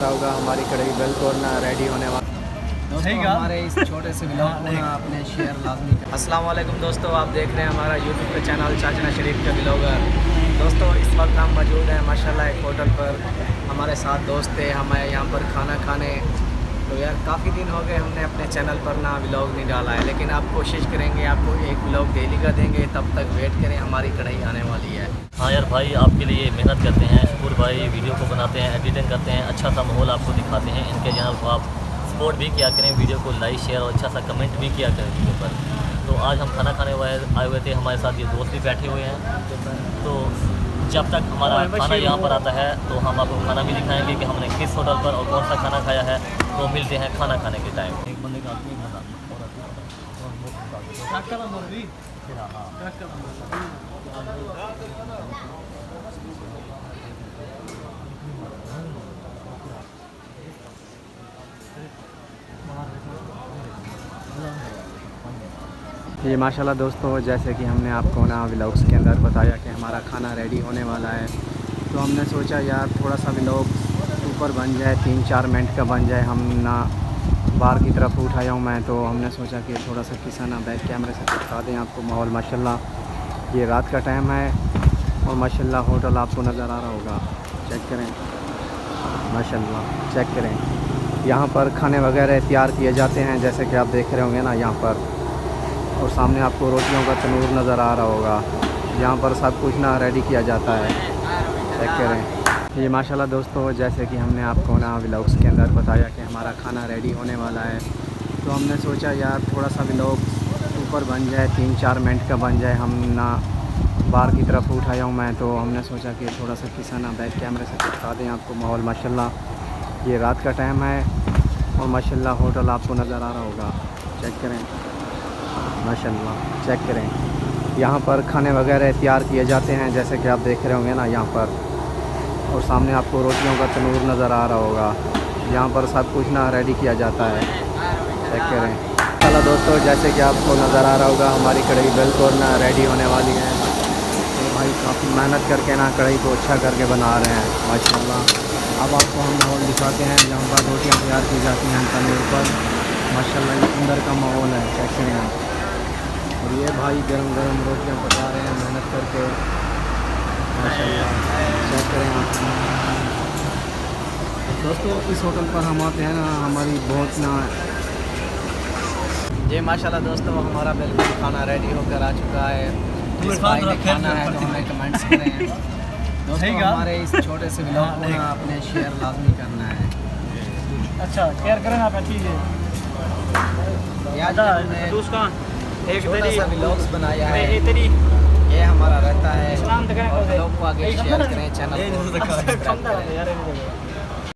होगा हमारी कढ़ाई बिल्कुल ना रेडी होने वाला। दोस्तों हमारे इस छोटे से व्लॉग को ना अपने शेयर लाजमी करें। अस्सलाम वालेकुम दोस्तों, आप देख रहे हैं हमारा यूट्यूब पे चैनल चाचना शरीफ के व्लॉगर। दोस्तों इस वक्त हम मौजूद हैं माशाल्लाह एक होटल पर। हमारे साथ दोस्त थे, हमें यहाँ पर खाना खाने। तो यार काफ़ी दिन हो गए हमने अपने चैनल पर ना व्लॉग नहीं डाला है, लेकिन आप कोशिश करेंगे आपको एक व्लॉग डेली का देंगे। तब तक वेट करें, हमारी कढ़ाई आने वाली है। हाँ यार भाई, आपके लिए मेहनत करते हैं शकूर भाई, वीडियो को बनाते हैं, एडिटिंग करते हैं, अच्छा सा माहौल आपको दिखाते हैं। इनके चैनल को आप सपोर्ट भी किया करें, वीडियो को लाइक शेयर और अच्छा सा कमेंट भी किया करें वीडियो पर। तो आज हम खाना खाने आए हुए थे, हमारे साथ ये दोस्त भी बैठे हुए हैं। तो जब तक हमारा खाना यहाँ पर आता है तो हम आपको खाना भी दिखाएंगे कि हमने किस होटल पर और कौन सा खाना खाया है। तो मिलते हैं खाना खाने के टाइम। एक बंदे का ये माशाल्लाह दोस्तों, जैसे कि हमने आपको ना व्लॉग्स के अंदर बताया कि हमारा खाना रेडी होने वाला है। तो हमने सोचा यार थोड़ा सा व्लॉग ऊपर बन जाए, 3-4 मिनट का बन जाए। हम ना बाहर की तरफ उठाया हूँ मैं, तो हमने सोचा कि थोड़ा सा किसा ना बैक कैमरे से दिखा दें आपको माहौल। माशाल्लाह ये रात का टाइम है और माशाल्लाह होटल आपको नज़र आ रहा होगा, चेक करें। माशाल्लाह चेक करें, यहाँ पर खाने वगैरह तैयार किए जाते हैं जैसे कि आप देख रहे होंगे ना यहाँ पर। और सामने आपको रोटियों का तनूर नज़र आ रहा होगा। यहाँ पर सब कुछ ना रेडी किया जाता है, चेक करें। ये माशाल्लाह दोस्तों, जैसे कि हमने आपको ना व्लॉग्स के अंदर बताया कि हमारा खाना रेडी होने वाला है। तो हमने सोचा यार थोड़ा सा व्लॉग ऊपर बन जाए, 3-4 मिनट का बन जाए। हम ना बाहर की तरफ उठाया हूँ मैं, तो हमने सोचा कि थोड़ा सा किसा ना बैक कैमरे से दिखा दें आपको माहौल। माशाल्लाह ये रात का टाइम है और माशाल्लाह होटल आपको नज़र आ रहा होगा, चेक करें। माशाल्लाह चेक करें, यहाँ पर खाने वगैरह तैयार किए जाते हैं जैसे कि आप देख रहे होंगे ना यहाँ पर। और सामने आपको रोटियों का तनूर नज़र आ रहा होगा। यहाँ पर सब कुछ ना रेडी किया जाता है, चेक करें। चलो दोस्तों, जैसे कि आपको नज़र आ रहा होगा हमारी कढ़ाई बिल्कुल ना रेडी होने वाली है। तो भाई काफ़ी मेहनत करके ना कढ़ाई को अच्छा करके बना रहे हैं माशाल्लाह। अब आपको हम माहौल दिखाते हैं जहाँ पर रोटियाँ तैयार की जाती हैं तनूर पर। माशाल्लाह ये अंदर का माहौल है, चेक करें आप। और ये भाई गरम गरम रोटियाँ पका रहे हैं मेहनत करके, माशाल्लाह चेक करें आप। दोस्तों इस होटल पर हम आते हैं ना, हमारी बहुत ना जी माशाल्लाह दोस्तों, हमारा बिल्कुल खाना रेडी होकर आ चुका है। जिस भाई ने खाना है तो हमें कमेंट्स करें। दोस्तों हमारे इस छोटे से व्लॉग को ना अपने शेयर लाजमी करना है। अच्छा शेयर करें आप चीज़ एक छोटा सा व्लॉग्स बनाया है, ये हमारा रहता है। व्लॉग को आगे शेयर करें, चैनल को सब्सक्राइब करें।